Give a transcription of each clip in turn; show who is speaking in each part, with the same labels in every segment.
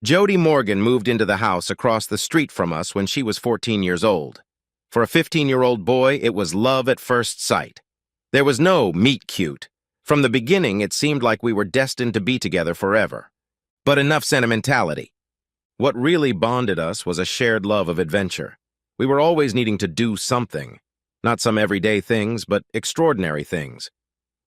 Speaker 1: Jody Morgan moved into the house across the street from us when she was 14 years old. For a 15-year-old boy, it was love at first sight. There was no meet cute. From the beginning, it seemed like we were destined to be together forever. But enough sentimentality. What really bonded us was a shared love of adventure. We were always needing to do something. Not some everyday things, but extraordinary things.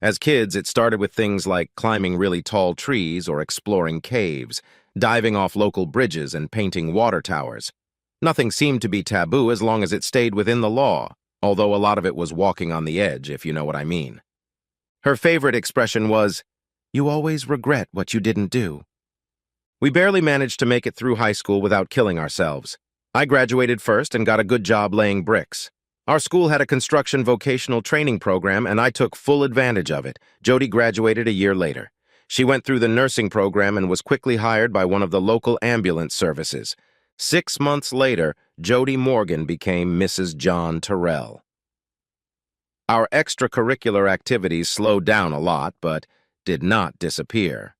Speaker 1: As kids, it started with things like climbing really tall trees or exploring caves, diving off local bridges and painting water towers. Nothing seemed to be taboo as long as it stayed within the law, although a lot of it was walking on the edge, if you know what I mean. Her favorite expression was, "You always regret what you didn't do." We barely managed to make it through high school without killing ourselves. I graduated first and got a good job laying bricks. Our school had a construction vocational training program, and I took full advantage of it. Jody graduated a year later. She went through the nursing program and was quickly hired by one of the local ambulance services. 6 months later, Jody Morgan became Mrs. John Terrell. Our extracurricular activities slowed down a lot, but did not disappear.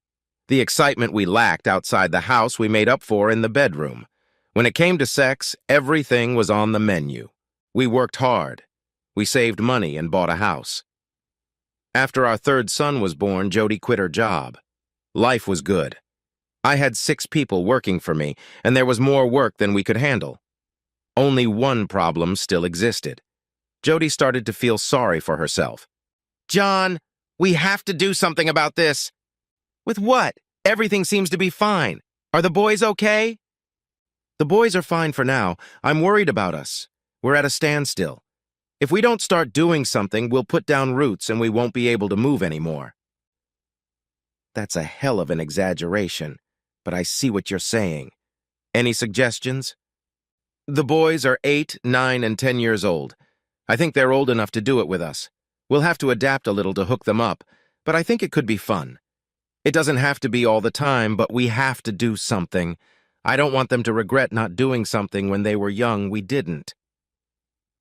Speaker 1: The excitement we lacked outside the house we made up for in the bedroom. When it came to sex, everything was on the menu. We worked hard. We saved money and bought a house. After our third son was born, Jody quit her job. Life was good. I had 6 people working for me, and there was more work than we could handle. Only one problem still existed. Jody started to feel sorry for herself. "John, we have to do something about this." "With what? Everything seems to be fine. Are the boys okay?" "The boys are fine for now. I'm worried about us. We're at a standstill. If we don't start doing something, we'll put down roots and we won't be able to move anymore." That's a hell of an exaggeration, but I see what you're saying. Any suggestions? The boys are 8, 9, and 10 years old. I think they're old enough to do it with us. We'll have to adapt a little to hook them up, but I think it could be fun. It doesn't have to be all the time, but we have to do something. I don't want them to regret not doing something when they were young we didn't.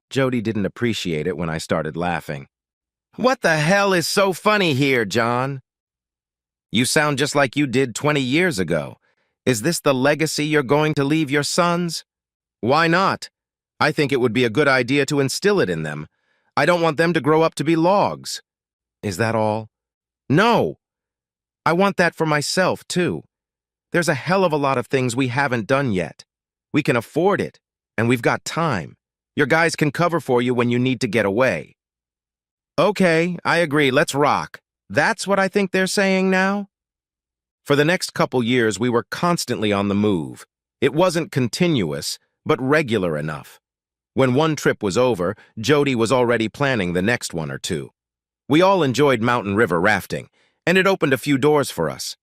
Speaker 1: Jody didn't appreciate it when I started laughing. "What the hell is so funny here, John? You sound just like you did 20 years ago. Is this the legacy you're going to leave your sons?" "Why not? I think it would be a good idea to instill it in them. I don't want them to grow up to be logs." "Is that all?" "No. I want that for myself, too. There's a hell of a lot of things we haven't done yet. We can afford it, and we've got time. Your guys can cover for you when you need to get away." "Okay, I agree. Let's rock." That's what I think they're saying now? For the next couple years, we were constantly on the move. It wasn't continuous, but regular enough. When one trip was over, Jody was already planning the next one or two. We all enjoyed mountain river rafting, and it opened a few doors for us.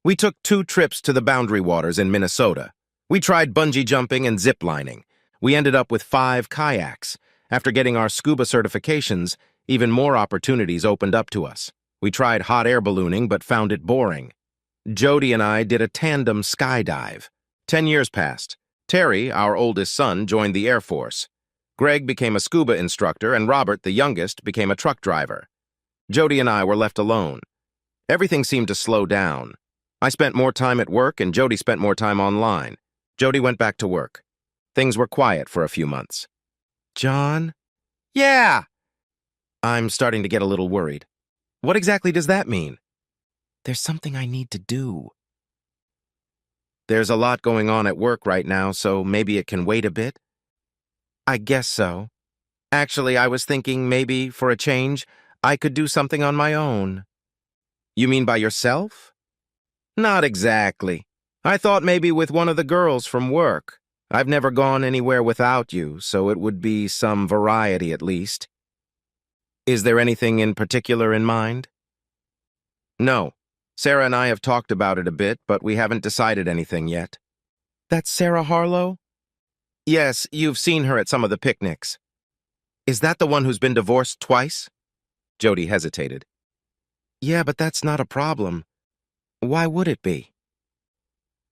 Speaker 1: We took 2 trips to the Boundary Waters in Minnesota. We tried bungee jumping and zip lining. We ended up with 5 kayaks. After getting our scuba certifications, even more opportunities opened up to us. We tried hot air ballooning but found it boring. Jody and I did a tandem skydive. 10 years passed. Terry, our oldest son, joined the Air Force. Greg became a scuba instructor, and Robert, the youngest, became a truck driver. Jody and I were left alone. Everything seemed to slow down. I spent more time at work, and Jody spent more time online. Jody went back to work. Things were quiet for a few months. "John?" "Yeah." I'm starting to get a little worried. "What exactly does that mean?" "There's something I need to do." "There's a lot going on at work right now, so maybe it can wait a bit?" "I guess so. Actually, I was thinking maybe, for a change, I could do something on my own." "You mean by yourself?" "Not exactly. I thought maybe with one of the girls from work. I've never gone anywhere without you, so it would be some variety at least." "Is there anything in particular in mind?" "No. Sarah and I have talked about it a bit, but we haven't decided anything yet." "That's Sarah Harlow?" "Yes, you've seen her at some of the picnics." "Is that the one who's been divorced twice?" Jody hesitated. "Yeah, but that's not a problem. Why would it be?"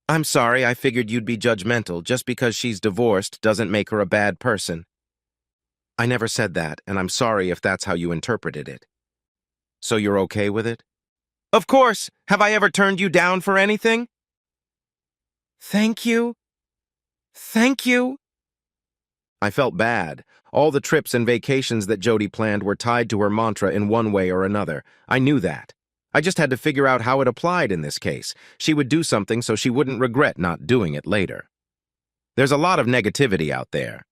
Speaker 1: "I'm sorry, I figured you'd be judgmental. Just because she's divorced doesn't make her a bad person." "I never said that, and I'm sorry if that's how you interpreted it." "So you're okay with it?" "Of course! Have I ever turned you down for anything?" Thank you. Thank you. I felt bad. All the trips and vacations that Jody planned were tied to her mantra in one way or another. I knew that. I just had to figure out how it applied in this case. She would do something so she wouldn't regret not doing it later. There's a lot of negativity out there.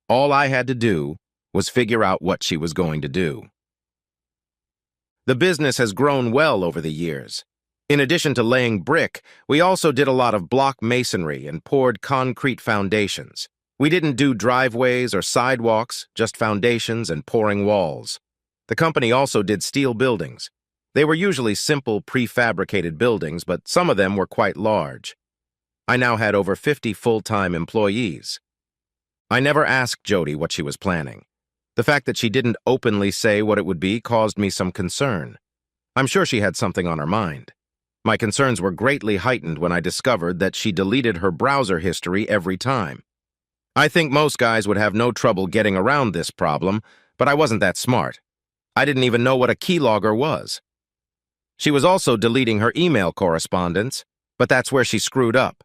Speaker 1: All I had to do was figure out what she was going to do. The business has grown well over the years. In addition to laying brick, we also did a lot of block masonry and poured concrete foundations. We didn't do driveways or sidewalks, just foundations and pouring walls. The company also did steel buildings. They were usually simple, prefabricated buildings, but some of them were quite large. I now had over 50 full-time employees. I never asked Jody what she was planning. The fact that she didn't openly say what it would be caused me some concern. I'm sure she had something on her mind. My concerns were greatly heightened when I discovered that she deleted her browser history every time. I think most guys would have no trouble getting around this problem, but I wasn't that smart. I didn't even know what a keylogger was. She was also deleting her email correspondence, but that's where she screwed up.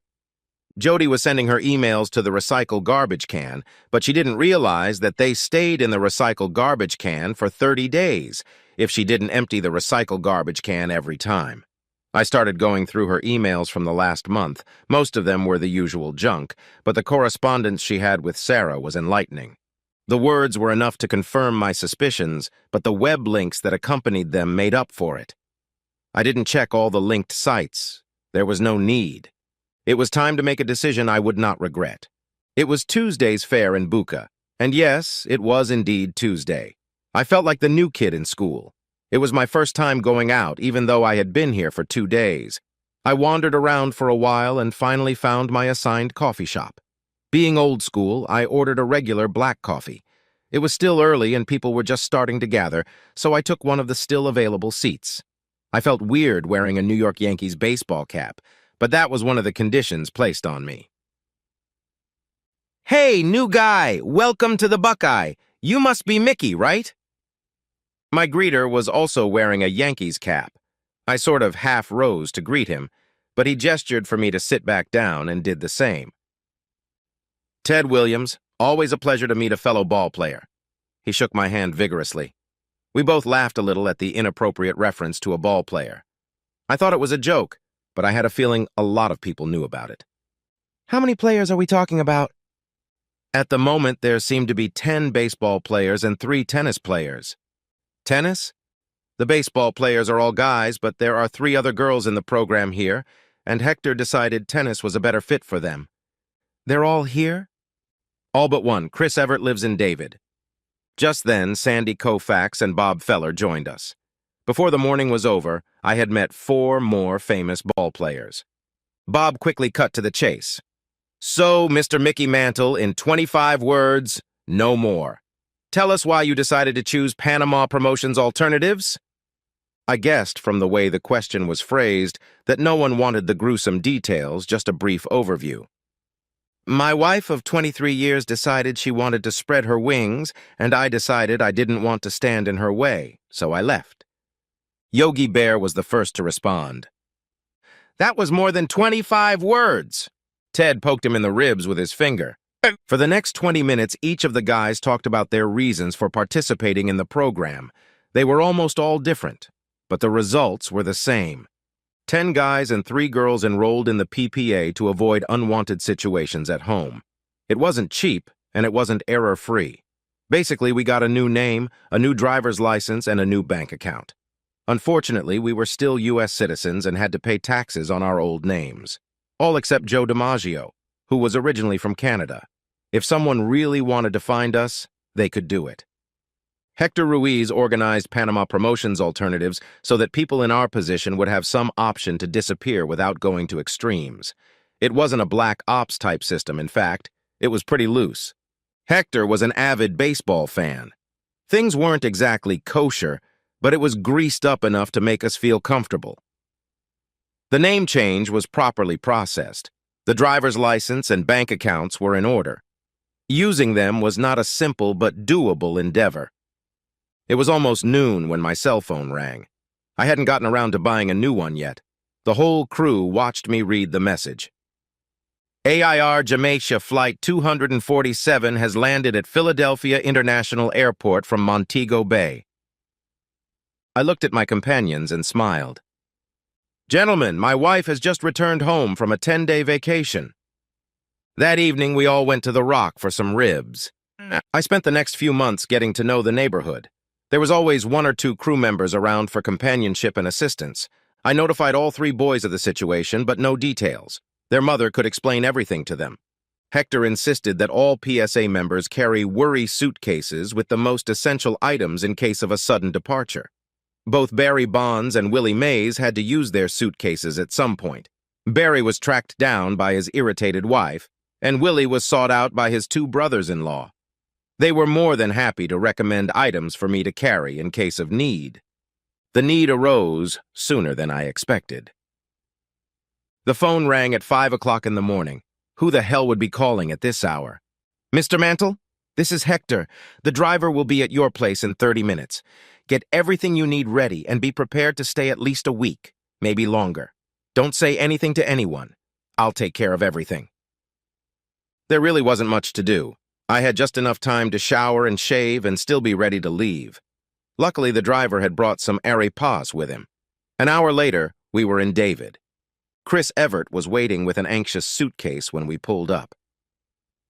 Speaker 1: Jody was sending her emails to the recycle garbage can, but she didn't realize that they stayed in the recycle garbage can for 30 days if she didn't empty the recycle garbage can every time. I started going through her emails from the last month. Most of them were the usual junk, but the correspondence she had with Sarah was enlightening. The words were enough to confirm my suspicions, but the web links that accompanied them made up for it. I didn't check all the linked sites. There was no need. It was time to make a decision I would not regret. It was Tuesday's fair in Buca, and yes, it was indeed Tuesday. I felt like the new kid in school. It was my first time going out, even though I had been here for 2 days. I wandered around for a while and finally found my assigned coffee shop. Being old school, I ordered a regular black coffee. It was still early and people were just starting to gather, so I took one of the still available seats. I felt weird wearing a New York Yankees baseball cap, but that was one of the conditions placed on me. "Hey, new guy, welcome to the Buckeye. You must be Mickey, right?" My greeter was also wearing a Yankees cap. I sort of half rose to greet him, but he gestured for me to sit back down and did the same. "Ted Williams, always a pleasure to meet a fellow ball player." He shook my hand vigorously. We both laughed a little at the inappropriate reference to a ball player. I thought it was a joke, but I had a feeling a lot of people knew about it. "How many players are we talking about?" At the moment, there seemed to be 10 baseball players and 3 tennis players. Tennis? The baseball players are all guys, but there are 3 other girls in the program here, and Hector decided tennis was a better fit for them. "They're all here?" "All but one. Chris Everett lives in David." Just then, Sandy Koufax and Bob Feller joined us. Before the morning was over, I had met 4 more famous ball players. Bob quickly cut to the chase. "So, Mr. Mickey Mantle, in 25 words, no more. Tell us why you decided to choose Panama Promotions Alternatives?" I guessed from the way the question was phrased that no one wanted the gruesome details, just a brief overview. "My wife of 23 years decided she wanted to spread her wings, and I decided I didn't want to stand in her way, so I left." Yogi Bear was the first to respond. "That was more than 25 words." Ted poked him in the ribs with his finger. For the next 20 minutes, each of the guys talked about their reasons for participating in the program. They were almost all different, but the results were the same. 10 guys and 3 girls enrolled in the PPA to avoid unwanted situations at home. It wasn't cheap, and it wasn't error-free. Basically, we got a new name, a new driver's license, and a new bank account. Unfortunately, we were still U.S. citizens and had to pay taxes on our old names. All except Joe DiMaggio, who was originally from Canada. If someone really wanted to find us, they could do it. Hector Ruiz organized Panama Promotions Alternatives so that people in our position would have some option to disappear without going to extremes. It wasn't a black ops type system, in fact. It was pretty loose. Hector was an avid baseball fan. Things weren't exactly kosher, but it was greased up enough to make us feel comfortable. The name change was properly processed. The driver's license and bank accounts were in order. Using them was not a simple but doable endeavor. It was almost noon when my cell phone rang. I hadn't gotten around to buying a new one yet. The whole crew watched me read the message. AIR Jamaica Flight 247 has landed at Philadelphia International Airport from Montego Bay. I looked at my companions and smiled. Gentlemen, my wife has just returned home from a 10-day vacation. That evening, we all went to the Rock for some ribs. I spent the next few months getting to know the neighborhood. There was always one or two crew members around for companionship and assistance. I notified all three boys of the situation, but no details. Their mother could explain everything to them. Hector insisted that all PSA members carry worry suitcases with the most essential items in case of a sudden departure. Both Barry Bonds and Willie Mays had to use their suitcases at some point. Barry was tracked down by his irritated wife, and Willie was sought out by his two brothers-in-law. They were more than happy to recommend items for me to carry in case of need. The need arose sooner than I expected. The phone rang at 5 o'clock in the morning. Who the hell would be calling at this hour? Mr. Mantle? This is Hector. The driver will be at your place in 30 minutes. Get everything you need ready and be prepared to stay at least a week, maybe longer. Don't say anything to anyone. I'll take care of everything. There really wasn't much to do. I had just enough time to shower and shave and still be ready to leave. Luckily, the driver had brought some arepas with him. An hour later, we were in David. Chris Everett was waiting with an anxious suitcase when we pulled up.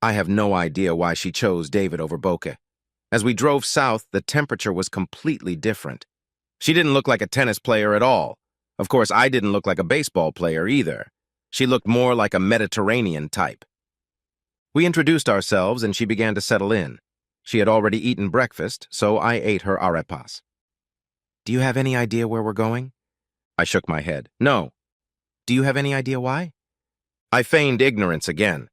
Speaker 1: I have no idea why she chose David over Boca. As we drove south, the temperature was completely different. She didn't look like a tennis player at all. Of course, I didn't look like a baseball player either. She looked more like a Mediterranean type. We introduced ourselves and she began to settle in. She had already eaten breakfast, so I ate her arepas. Do you have any idea where we're going? I shook my head. No. Do you have any idea why? I feigned ignorance again.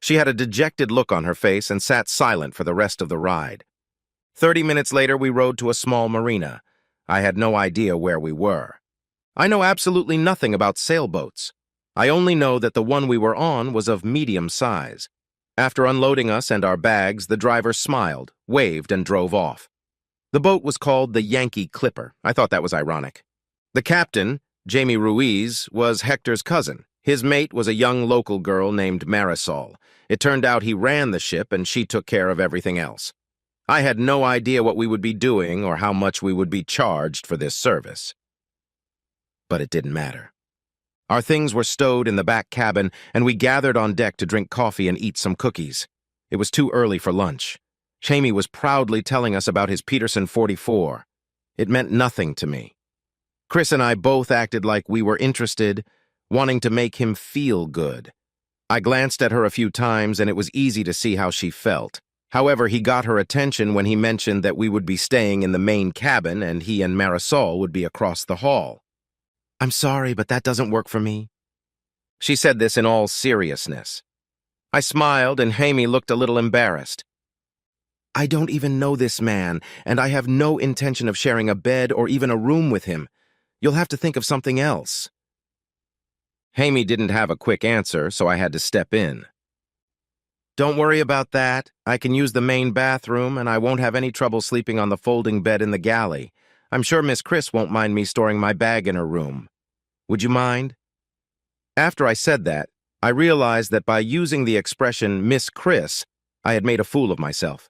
Speaker 1: She had a dejected look on her face and sat silent for the rest of the ride. 30 minutes later, we rode to a small marina. I had no idea where we were. I know absolutely nothing about sailboats. I only know that the one we were on was of medium size. After unloading us and our bags, the driver smiled, waved, and drove off. The boat was called the Yankee Clipper. I thought that was ironic. The captain, Jamie Ruiz, was Hector's cousin. His mate was a young local girl named Marisol. It turned out he ran the ship and she took care of everything else. I had no idea what we would be doing or how much we would be charged for this service. But it didn't matter. Our things were stowed in the back cabin, and we gathered on deck to drink coffee and eat some cookies. It was too early for lunch. Jamie was proudly telling us about his Peterson 44. It meant nothing to me. Chris and I both acted like we were interested, wanting to make him feel good. I glanced at her a few times, and it was easy to see how she felt. However, he got her attention when he mentioned that we would be staying in the main cabin and he and Marisol would be across the hall. I'm sorry, but that doesn't work for me. She said this in all seriousness. I smiled, and Jamie looked a little embarrassed. I don't even know this man, and I have no intention of sharing a bed or even a room with him. You'll have to think of something else. Jamie didn't have a quick answer, so I had to step in. Don't worry about that. I can use the main bathroom, and I won't have any trouble sleeping on the folding bed in the galley. I'm sure Miss Chris won't mind me storing my bag in her room. Would you mind? After I said that, I realized that by using the expression Miss Chris, I had made a fool of myself.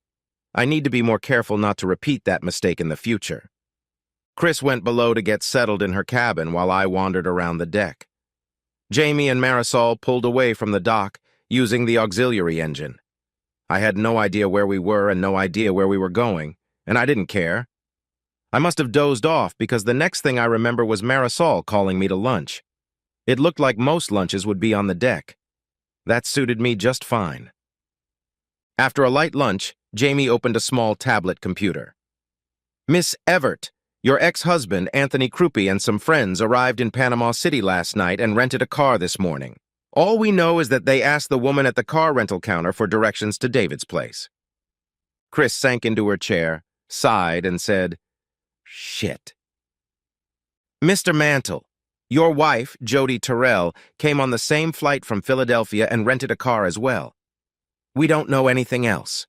Speaker 1: I need to be more careful not to repeat that mistake in the future. Chris went below to get settled in her cabin while I wandered around the deck. Jamie and Marisol pulled away from the dock using the auxiliary engine. I had no idea where we were and no idea where we were going, and I didn't care. I must have dozed off because the next thing I remember was Marisol calling me to lunch. It looked like most lunches would be on the deck. That suited me just fine. After a light lunch, Jamie opened a small tablet computer. Miss Everett, your ex-husband, Anthony Krupe, and some friends arrived in Panama City last night and rented a car this morning. All we know is that they asked the woman at the car rental counter for directions to David's place. Chris sank into her chair, sighed, and said, Shit. Mr. Mantle, your wife, Jody Terrell, came on the same flight from Philadelphia and rented a car as well. We don't know anything else.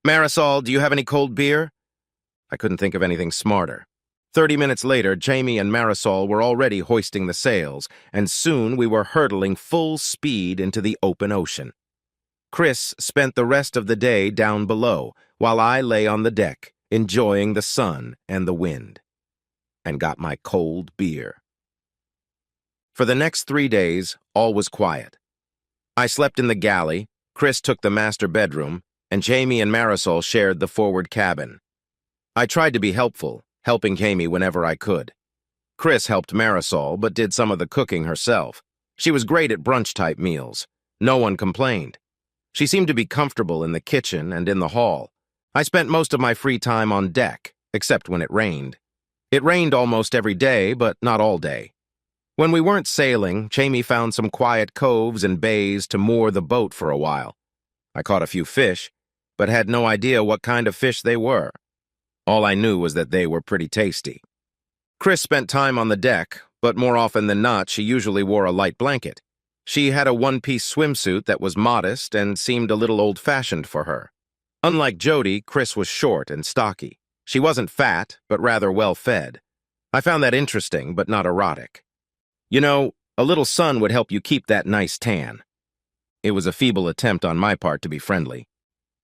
Speaker 1: Marisol, do you have any cold beer? I couldn't think of anything smarter. 30 minutes later, Jamie and Marisol were already hoisting the sails, and soon we were hurtling full speed into the open ocean. Chris spent the rest of the day down below, while I lay on the deck, enjoying the sun and the wind, and got my cold beer. For the next 3 days, all was quiet. I slept in the galley, Chris took the master bedroom, and Jamie and Marisol shared the forward cabin. I tried to be helpful, helping Jamie whenever I could. Chris helped Marisol, but did some of the cooking herself. She was great at brunch-type meals. No one complained. She seemed to be comfortable in the kitchen and in the hall. I spent most of my free time on deck, except when it rained. It rained almost every day, but not all day. When we weren't sailing, Jamie found some quiet coves and bays to moor the boat for a while. I caught a few fish, but had no idea what kind of fish they were. All I knew was that they were pretty tasty. Chris spent time on the deck, but more often than not, she usually wore a light blanket. She had a one-piece swimsuit that was modest and seemed a little old-fashioned for her. Unlike Jody, Chris was short and stocky. She wasn't fat, but rather well-fed. I found that interesting, but not erotic. You know, a little sun would help you keep that nice tan. It was a feeble attempt on my part to be friendly.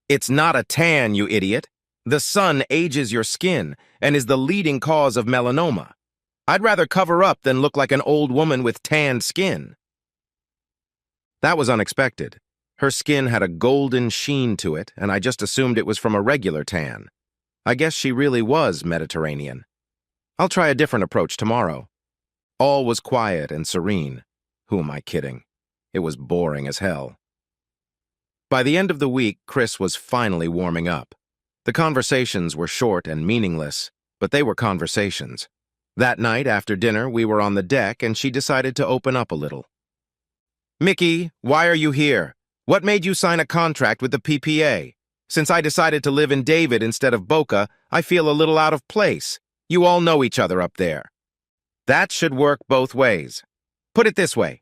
Speaker 1: It's not a tan, you idiot. The sun ages your skin and is the leading cause of melanoma. I'd rather cover up than look like an old woman with tanned skin. That was unexpected. Her skin had a golden sheen to it, and I just assumed it was from a regular tan. I guess she really was Mediterranean. I'll try a different approach tomorrow. All was quiet and serene. Who am I kidding? It was boring as hell. By the end of the week, Chris was finally warming up. The conversations were short and meaningless, but they were conversations. That night after dinner, we were on the deck and she decided to open up a little. "Mickey, why are you here? What made you sign a contract with the PPA? Since I decided to live in David instead of Boca, I feel a little out of place. You all know each other up there." That should work both ways. Put it this way.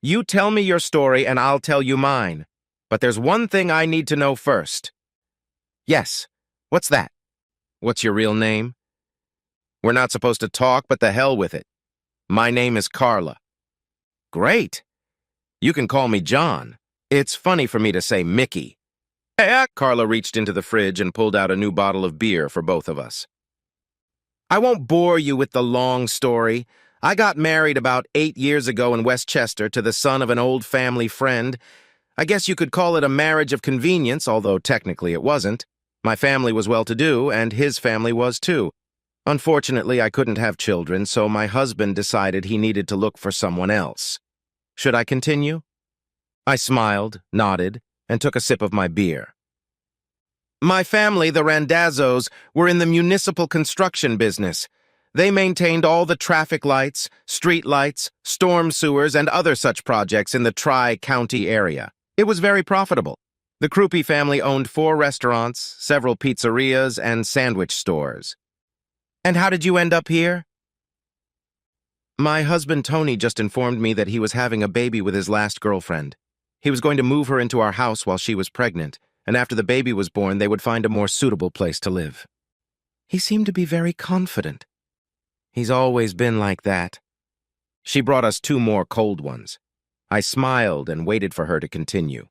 Speaker 1: You tell me your story and I'll tell you mine. But there's one thing I need to know first. Yes. What's that? What's your real name? We're not supposed to talk, but the hell with it. My name is Carla. Great. You can call me John. It's funny for me to say Mickey. Carla reached into the fridge and pulled out a new bottle of beer for both of us. I won't bore you with the long story. I got married about 8 years ago in Westchester to the son of an old family friend. I guess you could call it a marriage of convenience, although technically it wasn't. My family was well-to-do, and his family was too. Unfortunately, I couldn't have children, so my husband decided he needed to look for someone else. Should I continue? I smiled, nodded, and took a sip of my beer. My family, the Randazzos, were in the municipal construction business. They maintained all the traffic lights, street lights, storm sewers, and other such projects in the Tri-County area. It was very profitable. The Krupe family owned 4 restaurants, several pizzerias, and sandwich stores. And how did you end up here? My husband Tony just informed me that he was having a baby with his last girlfriend. He was going to move her into our house while she was pregnant, and after the baby was born, they would find a more suitable place to live. He seemed to be very confident. He's always been like that. She brought us 2 more cold ones. I smiled and waited for her to continue.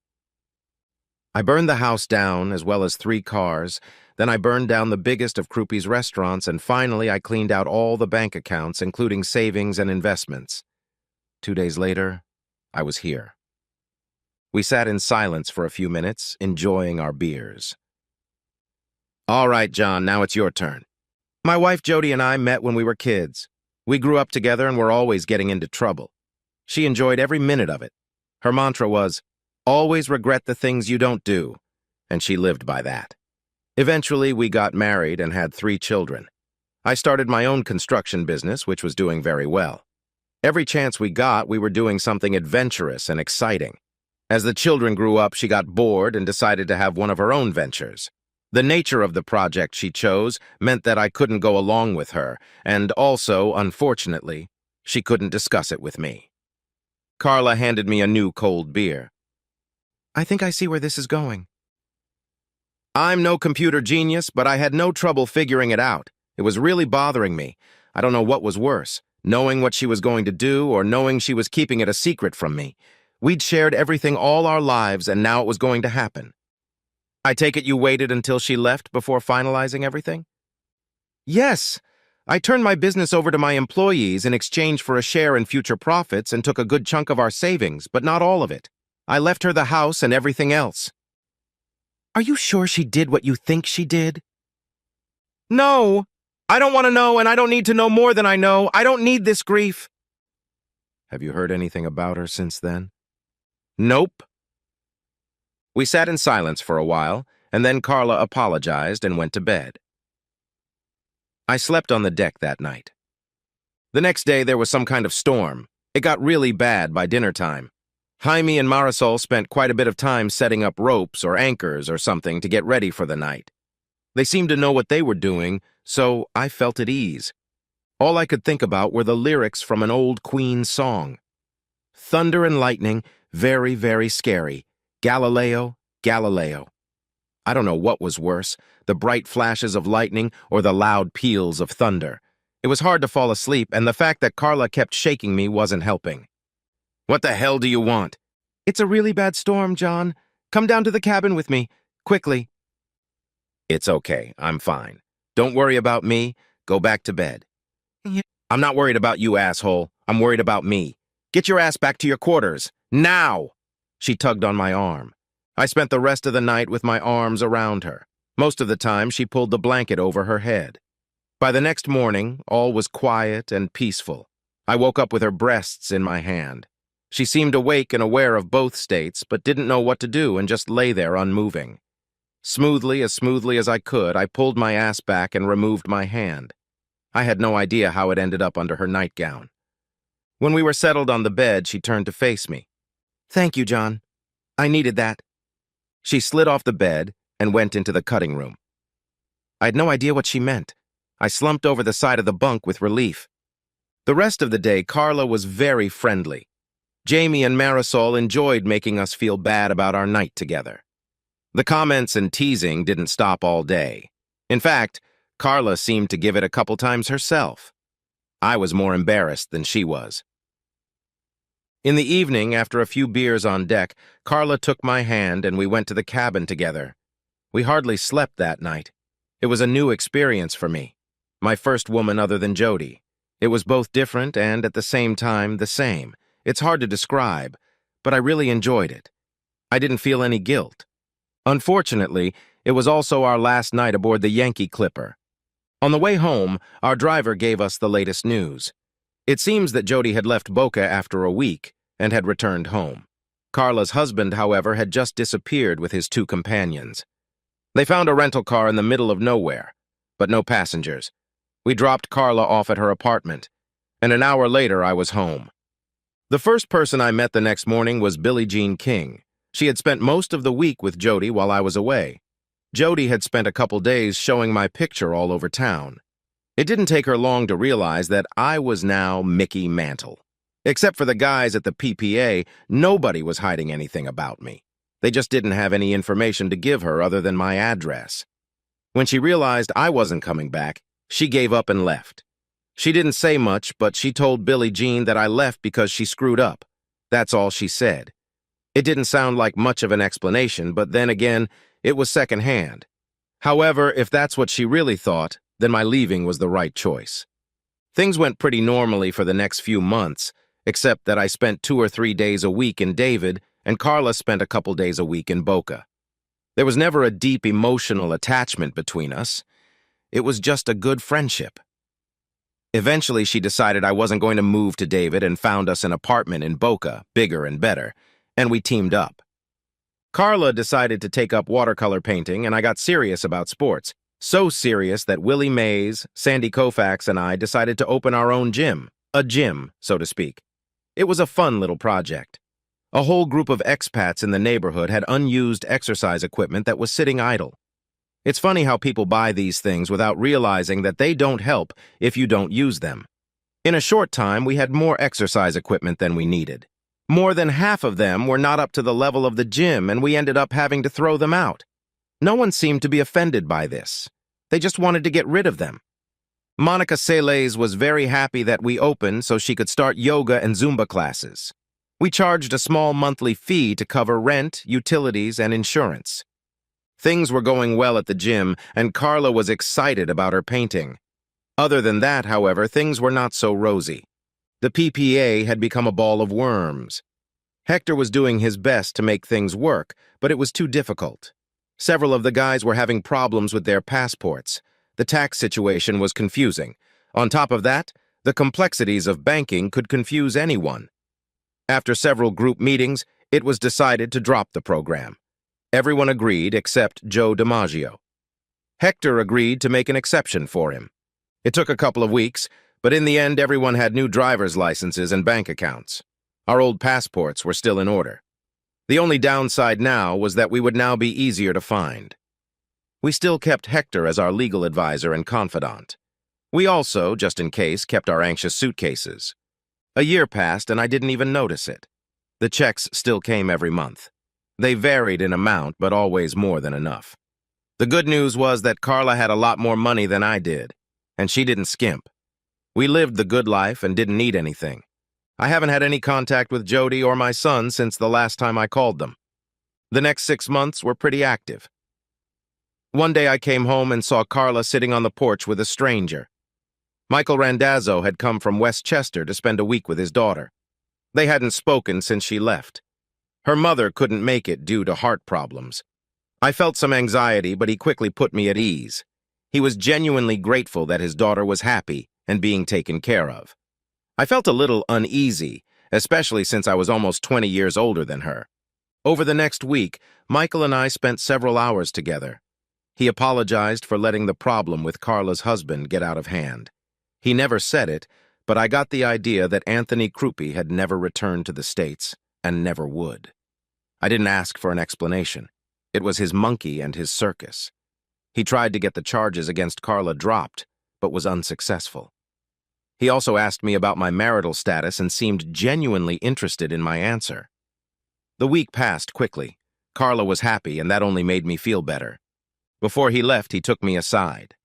Speaker 1: I burned the house down, as well as 3 cars. Then I burned down the biggest of Krupe's restaurants, and finally I cleaned out all the bank accounts, including savings and investments. 2 days later, I was here. We sat in silence for a few minutes, enjoying our beers. All right, John, now it's your turn. My wife Jody and I met when we were kids. We grew up together and were always getting into trouble. She enjoyed every minute of it. Her mantra was, "Always regret the things you don't do," and she lived by that. Eventually, we got married and had 3 children. I started my own construction business, which was doing very well. Every chance we got, we were doing something adventurous and exciting. As the children grew up, she got bored and decided to have one of her own ventures. The nature of the project she chose meant that I couldn't go along with her, and also, unfortunately, she couldn't discuss it with me. Carla handed me a new cold beer. I think I see where this is going. I'm no computer genius, but I had no trouble figuring it out. It was really bothering me. I don't know what was worse, knowing what she was going to do or knowing she was keeping it a secret from me. We'd shared everything all our lives, and now it was going to happen. I take it you waited until she left before finalizing everything? Yes. I turned my business over to my employees in exchange for a share in future profits and took a good chunk of our savings, but not all of it. I left her the house and everything else. Are you sure she did what you think she did? No. I don't want to know, and I don't need to know more than I know. I don't need this grief. Have you heard anything about her since then? Nope. We sat in silence for a while, and then Carla apologized and went to bed. I slept on the deck that night. The next day there was some kind of storm. It got really bad by dinner time. Jaime and Marisol spent quite a bit of time setting up ropes or anchors or something to get ready for the night. They seemed to know what they were doing, so I felt at ease. All I could think about were the lyrics from an old Queen song. Thunder and lightning, very, very scary. Galileo, Galileo. I don't know what was worse, the bright flashes of lightning or the loud peals of thunder. It was hard to fall asleep, and the fact that Carla kept shaking me wasn't helping. What the hell do you want? It's a really bad storm, John. Come down to the cabin with me, quickly. It's okay, I'm fine. Don't worry about me. Go back to bed. Yeah. I'm not worried about you, asshole. I'm worried about me. Get your ass back to your quarters. Now! She tugged on my arm. I spent the rest of the night with my arms around her. Most of the time, she pulled the blanket over her head. By the next morning, all was quiet and peaceful. I woke up with her breasts in my hand. She seemed awake and aware of both states, but didn't know what to do and just lay there unmoving. Smoothly as I could, I pulled my ass back and removed my hand. I had no idea how it ended up under her nightgown. When we were settled on the bed, she turned to face me. Thank you, John. I needed that. She slid off the bed and went into the cutting room. I had no idea what she meant. I slumped over the side of the bunk with relief. The rest of the day, Carla was very friendly. Jamie and Marisol enjoyed making us feel bad about our night together. The comments and teasing didn't stop all day. In fact, Carla seemed to give it a couple times herself. I was more embarrassed than she was. In the evening, after a few beers on deck, Carla took my hand and we went to the cabin together. We hardly slept that night. It was a new experience for me. My first woman other than Jody. It was both different and, at the same time, the same. It's hard to describe, but I really enjoyed it. I didn't feel any guilt. Unfortunately, it was also our last night aboard the Yankee Clipper. On the way home, our driver gave us the latest news. It seems that Jody had left Boca after a week and had returned home. Carla's husband, however, had just disappeared with his two companions. They found a rental car in the middle of nowhere, but no passengers. We dropped Carla off at her apartment, and an hour later I was home. The first person I met the next morning was Billie Jean King. She had spent most of the week with Jody while I was away. Jody had spent a couple days showing my picture all over town. It didn't take her long to realize that I was now Mickey Mantle. Except for the guys at the PPA, nobody was hiding anything about me. They just didn't have any information to give her other than my address. When she realized I wasn't coming back, she gave up and left. She didn't say much, but she told Billie Jean that I left because she screwed up. That's all she said. It didn't sound like much of an explanation, but then again, it was secondhand. However, if that's what she really thought, then my leaving was the right choice. Things went pretty normally for the next few months, except that I spent 2 or 3 days a week in David, and Carla spent a couple days a week in Boca. There was never a deep emotional attachment between us. It was just a good friendship. Eventually, she decided I wasn't going to move to David and found us an apartment in Boca, bigger and better, and we teamed up. Carla decided to take up watercolor painting, and I got serious about sports. So serious that Willie Mays, Sandy Koufax, and I decided to open our own gym. A gym, so to speak. It was a fun little project. A whole group of expats in the neighborhood had unused exercise equipment that was sitting idle. It's funny how people buy these things without realizing that they don't help if you don't use them. In a short time, we had more exercise equipment than we needed. More than half of them were not up to the level of the gym, and we ended up having to throw them out. No one seemed to be offended by this. They just wanted to get rid of them. Monica Seles was very happy that we opened so she could start yoga and Zumba classes. We charged a small monthly fee to cover rent, utilities, and insurance. Things were going well at the gym, and Carla was excited about her painting. Other than that, however, things were not so rosy. The PPA had become a ball of worms. Hector was doing his best to make things work, but it was too difficult. Several of the guys were having problems with their passports. The tax situation was confusing. On top of that, the complexities of banking could confuse anyone. After several group meetings, it was decided to drop the program. Everyone agreed except Joe DiMaggio. Hector agreed to make an exception for him. It took a couple of weeks, but in the end everyone had new driver's licenses and bank accounts. Our old passports were still in order. The only downside now was that we would now be easier to find. We still kept Hector as our legal advisor and confidant. We also, just in case, kept our anxious suitcases. A year passed and I didn't even notice it. The checks still came every month. They varied in amount, but always more than enough. The good news was that Carla had a lot more money than I did, and she didn't skimp. We lived the good life and didn't need anything. I haven't had any contact with Jody or my son since the last time I called them. The next 6 months were pretty active. One day I came home and saw Carla sitting on the porch with a stranger. Michael Randazzo had come from Westchester to spend a week with his daughter. They hadn't spoken since she left. Her mother couldn't make it due to heart problems. I felt some anxiety, but he quickly put me at ease. He was genuinely grateful that his daughter was happy and being taken care of. I felt a little uneasy, especially since I was almost 20 years older than her. Over the next week, Michael and I spent several hours together. He apologized for letting the problem with Carla's husband get out of hand. He never said it, but I got the idea that Anthony Krupe had never returned to the States and never would. I didn't ask for an explanation. It was his monkey and his circus. He tried to get the charges against Carla dropped, but was unsuccessful. He also asked me about my marital status and seemed genuinely interested in my answer. The week passed quickly. Carla was happy, and that only made me feel better. Before he left, he took me aside.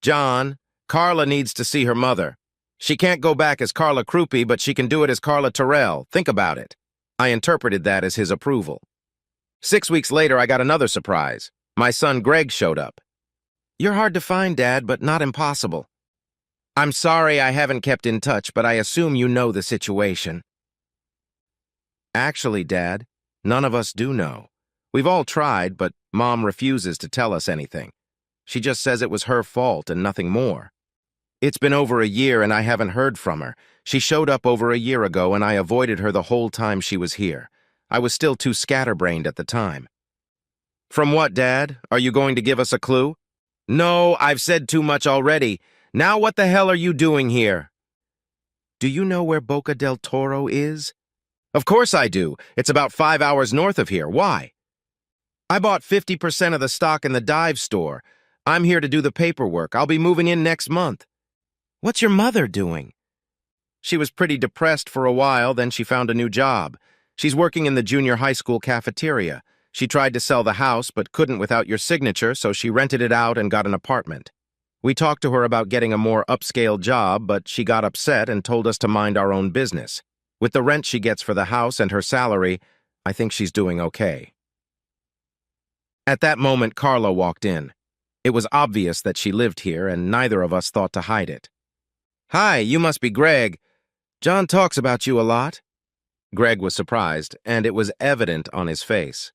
Speaker 1: "John, Carla needs to see her mother. She can't go back as Carla Krupe, but she can do it as Carla Terrell. Think about it." I interpreted that as his approval. 6 weeks later, I got another surprise. My son Greg showed up. "You're hard to find, Dad, but not impossible. I'm sorry I haven't kept in touch, but I assume you know the situation." "Actually, Dad, none of us do know. We've all tried, but Mom refuses to tell us anything. She just says it was her fault and nothing more. It's been over a year and I haven't heard from her. She showed up over a year ago and I avoided her the whole time she was here. I was still too scatterbrained at the time." "From what, Dad? Are you going to give us a clue?" "No, I've said too much already. Now what the hell are you doing here?" "Do you know where Boca del Toro is?" "Of course I do. It's about 5 hours north of here. Why?" "I bought 50% of the stock in the dive store. I'm here to do the paperwork. I'll be moving in next month." "What's your mother doing?" "She was pretty depressed for a while, then she found a new job. She's working in the junior high school cafeteria. She tried to sell the house, but couldn't without your signature, so she rented it out and got an apartment. We talked to her about getting a more upscale job, but she got upset and told us to mind our own business. With the rent she gets for the house and her salary, I think she's doing okay." At that moment, Carla walked in. It was obvious that she lived here, and neither of us thought to hide it. "Hi, you must be Greg. John talks about you a lot." Greg was surprised, and it was evident on his face.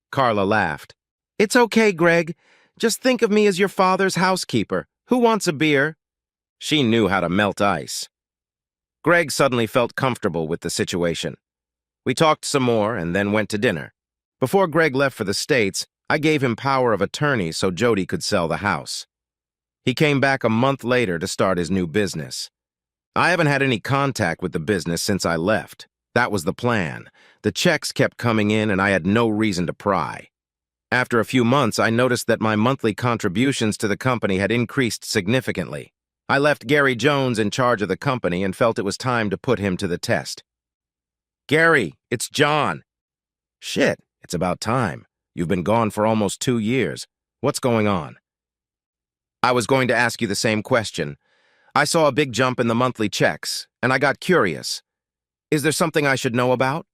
Speaker 1: Carla laughed. "It's okay, Greg. Just think of me as your father's housekeeper. Who wants a beer?" She knew how to melt ice. Greg suddenly felt comfortable with the situation. We talked some more and then went to dinner. Before Greg left for the States, I gave him power of attorney so Jody could sell the house. He came back a month later to start his new business. I haven't had any contact with the business since I left. That was the plan. The checks kept coming in and I had no reason to pry. After a few months, I noticed that my monthly contributions to the company had increased significantly. I left Gary Jones in charge of the company and felt it was time to put him to the test. "Gary, it's John." "Shit, it's about time. You've been gone for almost 2 years. What's going on?" I was going to ask you the same question. I saw a big jump in the monthly checks, and I got curious. Is there something I should know about?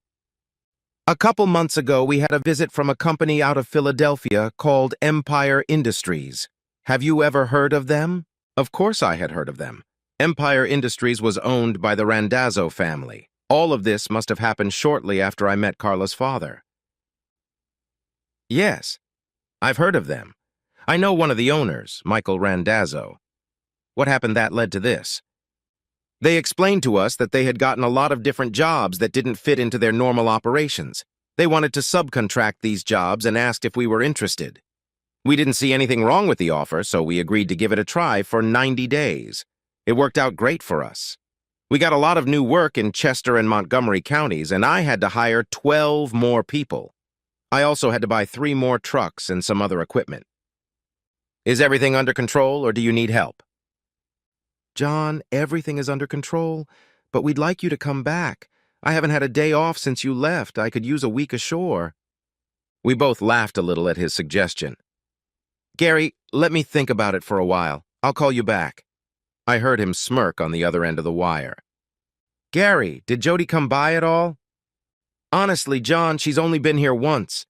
Speaker 1: A couple months ago, we had a visit from a company out of Philadelphia called Empire Industries. Have you ever heard of them? Of course I had heard of them. Empire Industries was owned by the Randazzo family. All of this must have happened shortly after I met Carla's father. Yes, I've heard of them. I know one of the owners, Michael Randazzo. What happened that led to this? They explained to us that they had gotten a lot of different jobs that didn't fit into their normal operations. They wanted to subcontract these jobs and asked if we were interested. We didn't see anything wrong with the offer, so we agreed to give it a try for 90 days. It worked out great for us. We got a lot of new work in Chester and Montgomery counties, and I had to hire 12 more people. I also had to buy 3 more trucks and some other equipment. Is everything under control, or do you need help? John, everything is under control, but we'd like you to come back. I haven't had a day off since you left. I could use a week ashore. We both laughed a little at his suggestion. Gary, let me think about it for a while. I'll call you back. I heard him smirk on the other end of the wire. Gary, did Jody come by at all? Honestly, John, she's only been here once.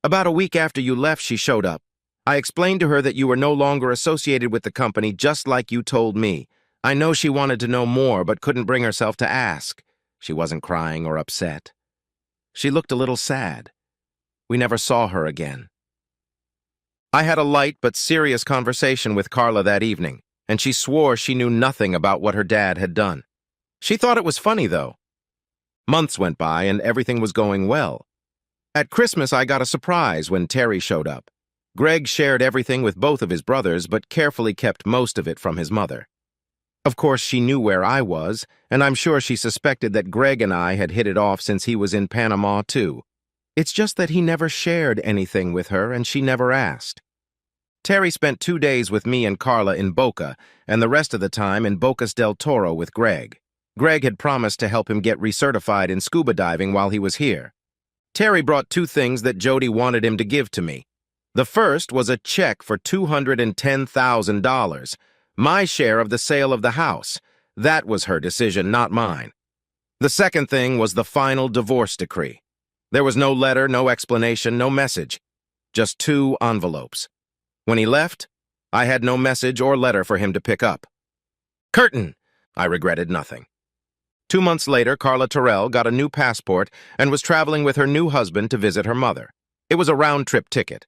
Speaker 1: About a week after you left, she showed up. I explained to her that you were no longer associated with the company, just like you told me. I know she wanted to know more, but couldn't bring herself to ask. She wasn't crying or upset. She looked a little sad. We never saw her again. I had a light but serious conversation with Carla that evening, and she swore she knew nothing about what her dad had done. She thought it was funny, though. Months went by, and everything was going well. At Christmas, I got a surprise when Terry showed up. Greg shared everything with both of his brothers, but carefully kept most of it from his mother. Of course, she knew where I was, and I'm sure she suspected that Greg and I had hit it off since he was in Panama, too. It's just that he never shared anything with her, and she never asked. Terry spent 2 days with me and Carla in Boca, and the rest of the time in Bocas del Toro with Greg. Greg had promised to help him get recertified in scuba diving while he was here. Terry brought 2 things that Jody wanted him to give to me. The first was a check for $210,000, my share of the sale of the house. That was her decision, not mine. The second thing was the final divorce decree. There was no letter, no explanation, no message. Just 2 envelopes. When he left, I had no message or letter for him to pick up. Curtain! I regretted nothing. 2 months later, Carla Terrell got a new passport and was traveling with her new husband to visit her mother. It was a round-trip ticket.